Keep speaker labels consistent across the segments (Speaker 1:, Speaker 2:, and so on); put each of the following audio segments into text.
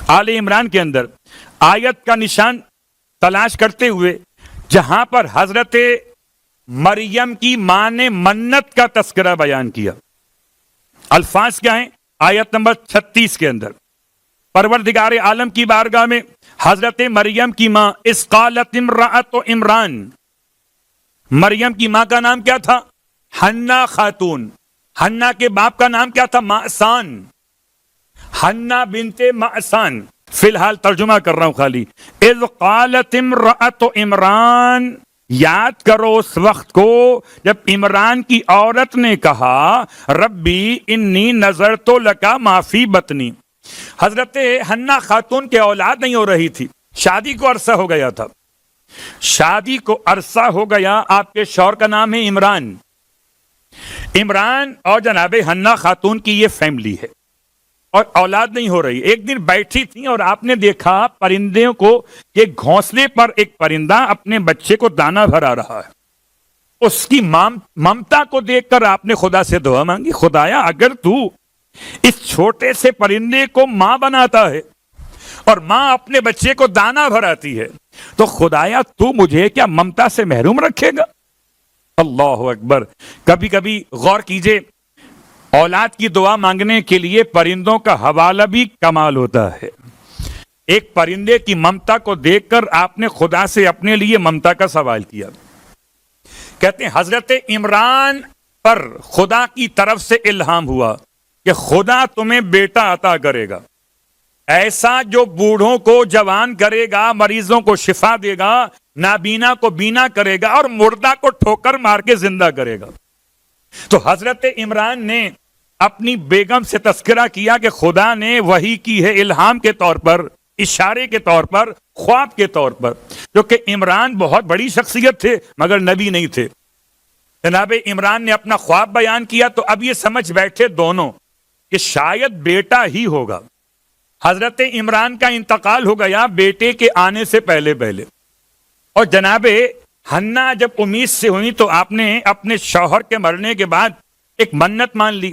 Speaker 1: آل عمران کے اندر آیت کا نشان تلاش کرتے ہوئے جہاں پر حضرت مریم کی ماں نے منت کا تذکرہ بیان کیا، الفاظ کیا ہیں؟ آیت نمبر 36 کے اندر پروردگار عالم کی بارگاہ میں حضرت مریم کی ماں اذ قالت امرأۃ عمران، مریم کی ماں کا نام کیا تھا؟ حنہ خاتون. حنہ کے باپ کا نام کیا تھا؟ معصان. حنہ بنت معصان. فی الحال ترجمہ کر رہا ہوں خالی. اذ قالت امرأۃ عمران، یاد کرو اس وقت کو جب عمران کی عورت نے کہا ربی انی نظرت لک ما فی بطنی. حضرت حنہ خاتون کے اولاد نہیں ہو رہی تھی، شادی کو عرصہ ہو گیا تھا، شادی کو عرصہ ہو گیا. آپ کے شوہر کا نام ہے عمران. عمران اور جناب حنہ خاتون کی یہ فیملی ہے اور اولاد نہیں ہو رہی. ایک دن بیٹھی تھی اور آپ نے دیکھا پرندوں کو کہ گھونسلے پر ایک پرندہ اپنے بچے کو دانا بھرا رہا ہے. اس کی ممتا کو دیکھ کر آپ نے خدا سے دعا مانگی، خدایا اگر تو اس چھوٹے سے پرندے کو ماں بناتا ہے اور ماں اپنے بچے کو دانا بھراتی ہے تو خدایا تو مجھے کیا ممتا سے محروم رکھے گا؟ اللہ اکبر. کبھی کبھی غور کیجئے، اولاد کی دعا مانگنے کے لیے پرندوں کا حوالہ بھی کمال ہوتا ہے. ایک پرندے کی ممتا کو دیکھ کر آپ نے خدا سے اپنے لیے ممتا کا سوال کیا. کہتے ہیں حضرت عمران پر خدا کی طرف سے الہام ہوا کہ خدا تمہیں بیٹا عطا کرے گا، ایسا جو بوڑھوں کو جوان کرے گا، مریضوں کو شفا دے گا، نابینا کو بینا کرے گا اور مردہ کو ٹھوکر مار کے زندہ کرے گا. تو حضرت عمران نے اپنی بیگم سے تذکرہ کیا کہ خدا نے وحی کی ہے الہام کے طور پر، اشارے کے طور پر، خواب کے طور پر. کیونکہ عمران بہت بڑی شخصیت تھے مگر نبی نہیں تھے. جناب عمران نے اپنا خواب بیان کیا تو اب یہ سمجھ بیٹھے دونوں کہ شاید بیٹا ہی ہوگا. حضرت عمران کا انتقال ہو گیا بیٹے کے آنے سے پہلے پہلے، اور جناب حنہ جب امید سے ہوئی تو آپ نے اپنے شوہر کے مرنے کے بعد ایک منت مان لی.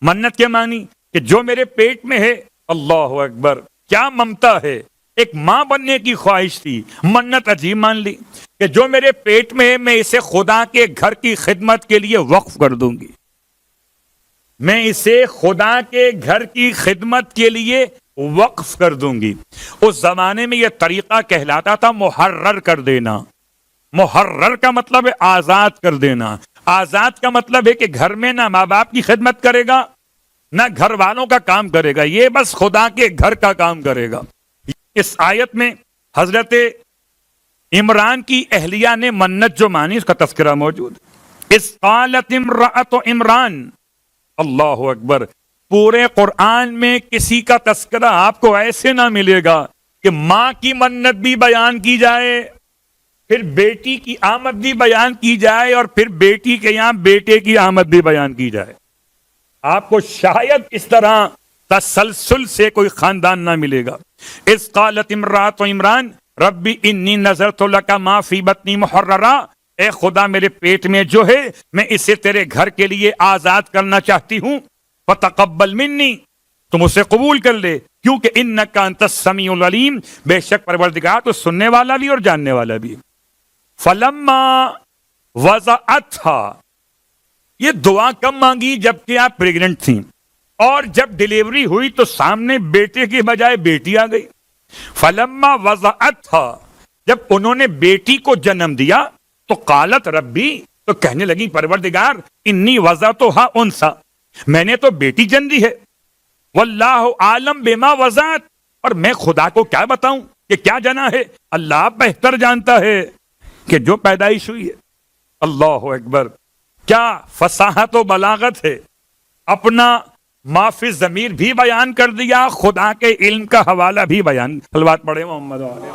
Speaker 1: منت کیا مانی؟ کہ جو میرے پیٹ میں ہے، اللہ اکبر، کیا ممتا ہے، ایک ماں بننے کی خواہش تھی. منت عجیب مان لی کہ جو میرے پیٹ میں ہے میں اسے خدا کے گھر کی خدمت کے لیے وقف کر دوں گی، میں اسے خدا کے گھر کی خدمت کے لیے وقف کر دوں گی. اس زمانے میں یہ طریقہ کہلاتا تھا محرر کر دینا. محرر کا مطلب ہے آزاد کر دینا. آزاد کا مطلب ہے کہ گھر میں نہ ماں باپ کی خدمت کرے گا نہ گھر والوں کا کام کرے گا، یہ بس خدا کے گھر کا کام کرے گا. اس آیت میں حضرت عمران کی اہلیہ نے منت جو مانی اس کا تذکرہ موجود. اس قالت امرأۃ عمران، اللہ اکبر. پورے قرآن میں کسی کا تذکرہ آپ کو ایسے نہ ملے گا کہ ماں کی منت بھی بیان کی جائے، پھر بیٹی کی آمد بھی بیان کی جائے اور پھر بیٹی کے یہاں بیٹے کی آمد بھی بیان کی جائے. آپ کو شاید اس طرح تسلسل سے کوئی خاندان نہ ملے گا. اذ قالت امرأۃ عمران ربی انی نذرت لک ما فی بطنی محررا، اے خدا میرے پیٹ میں جو ہے میں اسے تیرے گھر کے لیے آزاد کرنا چاہتی ہوں. فتقبل منی، تم اسے قبول کر لے کیونکہ انک انت السمیع العلیم، بے شک پروردگار تو سننے والا بھی اور جاننے والا بھی. فلما وضعتها، یہ دعا کب مانگی؟ جبکہ آپ پریگننٹ تھیں، اور جب ڈیلیوری ہوئی تو سامنے بیٹے کی بجائے بیٹی آ گئی. فلما وضعتها، جب انہوں نے بیٹی کو جنم دیا تو قالت ربی، تو کہنے لگی پروردگار انی وضعتها انثی، میں نے تو بیٹی جن دی ہے. واللہ عالم بما وضعت، اور میں خدا کو کیا بتاؤں کہ کیا جنا ہے، اللہ بہتر جانتا ہے کہ جو پیدائش ہوئی ہے. اللہ اکبر، کیا فصاحت و بلاغت ہے. اپنا ما فی الضمیر بھی بیان کر دیا، خدا کے علم کا حوالہ بھی بیان. صلوات پڑھے محمد علیہ.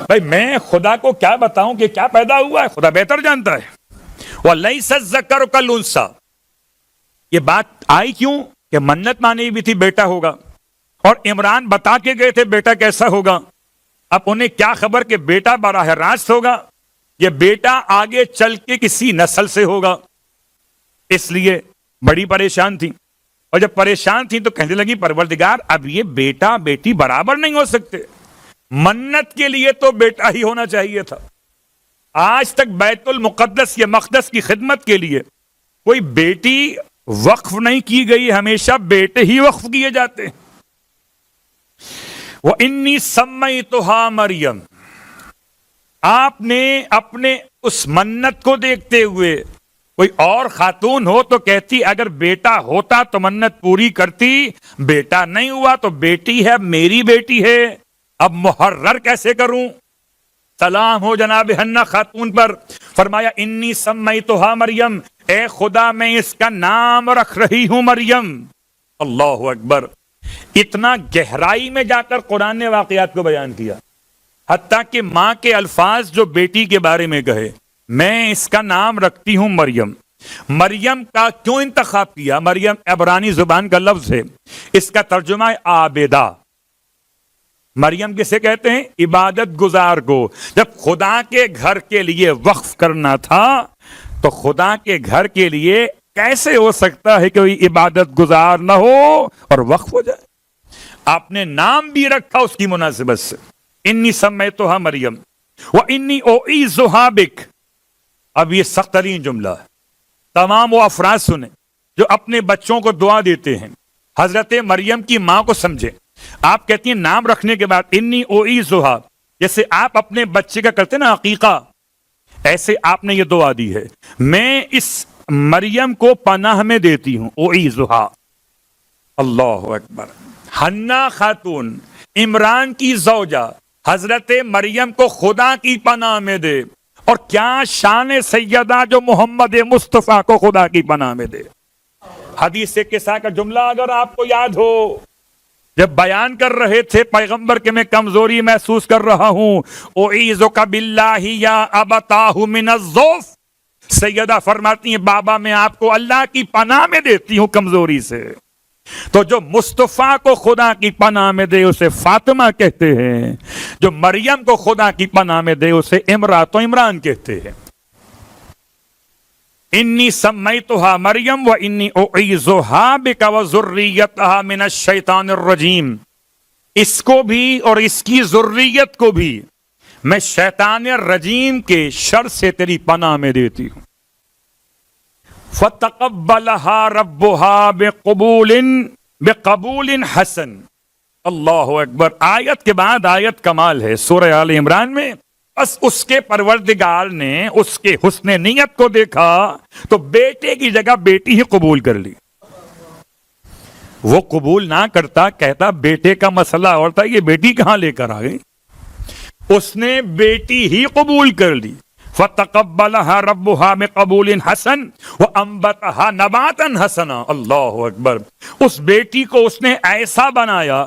Speaker 1: بھائی میں خدا کو کیا بتاؤں کہ کیا پیدا ہوا ہے، خدا بہتر جانتا ہے. وَلَيْسَ الذَّكَرُ كَالْأُنثَىٰ، یہ بات آئی کیوں کہ منت مانی بھی تھی بیٹا ہوگا، اور عمران بتا کے گئے تھے بیٹا کیسا ہوگا. اب انہیں کیا خبر کہ بیٹا براہ راست ہوگا، یہ بیٹا آگے چل کے کسی نسل سے ہوگا. اس لیے بڑی پریشان تھی. اور جب پریشان تھی تو کہنے لگی پروردگار اب یہ بیٹا بیٹی برابر نہیں ہو سکتے، منت کے لیے تو بیٹا ہی ہونا چاہیے تھا. آج تک بیت المقدس یا مقدس کی خدمت کے لیے کوئی بیٹی وقف نہیں کی گئی، ہمیشہ بیٹے ہی وقف کیے جاتے ہیں. وَإِنِّي سَمَّيْتُهَا مریم، آپ نے اپنے اس منت کو دیکھتے ہوئے، کوئی اور خاتون ہو تو کہتی اگر بیٹا ہوتا تو منت پوری کرتی، بیٹا نہیں ہوا تو بیٹی ہے، میری بیٹی ہے، اب محرر کیسے کروں؟ سلام ہو جناب حنا خاتون پر. فرمایا انی سمیتھا مریم، اے خدا میں اس کا نام رکھ رہی ہوں مریم. اللہ اکبر. اتنا گہرائی میں جا کر قرآن نے واقعات کو بیان کیا، حتیٰ کہ ماں کے الفاظ جو بیٹی کے بارے میں کہے، میں اس کا نام رکھتی ہوں مریم. مریم کا کیوں انتخاب کیا؟ مریم عبرانی زبان کا لفظ ہے، اس کا ترجمہ ہے عابدہ. مریم کسے کہتے ہیں؟ عبادت گزار کو. جب خدا کے گھر کے لیے وقف کرنا تھا تو خدا کے گھر کے لیے کیسے ہو سکتا ہے کہ کوئی عبادت گزار نہ ہو اور وقف ہو جائے؟ آپ نے نام بھی رکھا اس کی مناسبت سے. انی سمیتھا مریم وانی اعیذھا بک. اب یہ سخت ترین جملہ ہے، تمام وہ افراد سنیں جو اپنے بچوں کو دعا دیتے ہیں. حضرت مریم کی ماں کو سمجھیں. آپ کہتی ہیں نام رکھنے کے بعد انی اعیذھا، جیسے آپ اپنے بچے کا کرتے نا عقیقہ، ایسے آپ نے یہ دعا دی ہے، میں اس مریم کو پناہ میں دیتی ہوں. اعیذھا. اللہ اکبر. حنا خاتون عمران کی زوجہ حضرت مریم کو خدا کی پناہ میں دے. اور کیا شان سیدہ جو محمد مصطفیٰ کو خدا کی پناہ میں دے. حدیث قصہ کا جملہ اگر آپ کو یاد ہو، جب بیان کر رہے تھے پیغمبر کہ میں کمزوری محسوس کر رہا ہوں، اعیذک باللہ یا ابتاہ من الضعف، سیدہ فرماتی ہیں بابا میں آپ کو اللہ کی پناہ میں دیتی ہوں کمزوری سے. تو جو مصطفیٰ کو خدا کی پناہ میں دے اسے فاطمہ کہتے ہیں، جو مریم کو خدا کی پناہ میں دے اسے امرات و عمران کہتے ہیں. انی سمیتھا مریم و انی اعیذھا بک و ذریتھا من الشیطان الرجیم. اس کو بھی اور اس کی ذریت کو بھی میں شیطان الرجیم کے شر سے تیری پناہ میں دیتی ہوں. فتقبلها ربها بقبول حسن. اللہ اکبر. آیت کے بعد آیت کمال ہے سورہ آل عمران میں. بس اس کے پروردگار نے اس کے حسن نیت کو دیکھا تو بیٹے کی جگہ بیٹی ہی قبول کر لی. وہ قبول نہ کرتا، کہتا بیٹے کا مسئلہ اور تھا، یہ بیٹی کہاں لے کر آ گئی. اس نے بیٹی ہی قبول کر لی. فَتَقَبَّلَهَا رَبُّهَا بِقَبُولٍ حَسَنٍ وَأَنبَتَهَا نَبَاتًا حَسَنًا. اللہ اکبر. اس بیٹی کو اس نے ایسا بنایا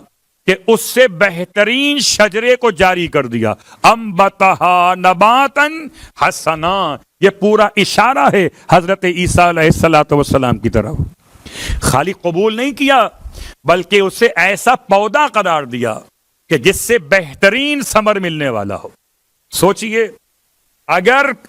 Speaker 1: کہ اس سے بہترین شجرے کو جاری کر دیا. انبتها نباتاً حسنا. یہ پورا اشارہ ہے حضرت عیسیٰ علیہ السلام کی طرف. خالی قبول نہیں کیا بلکہ اسے ایسا پودا قرار دیا کہ جس سے بہترین ثمر ملنے والا ہو. سوچئے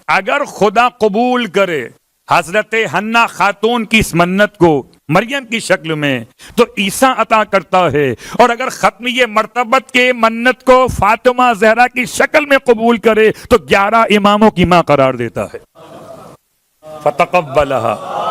Speaker 1: اگر خدا قبول کرے حضرت حنا خاتون کی اس منت کو مریم کی شکل میں تو عیسیٰ عطا کرتا ہے، اور اگر ختمیہ مرتبت کے منت کو فاطمہ زہرا کی شکل میں قبول کرے تو 11 اماموں کی ماں قرار دیتا ہے. فتقبلها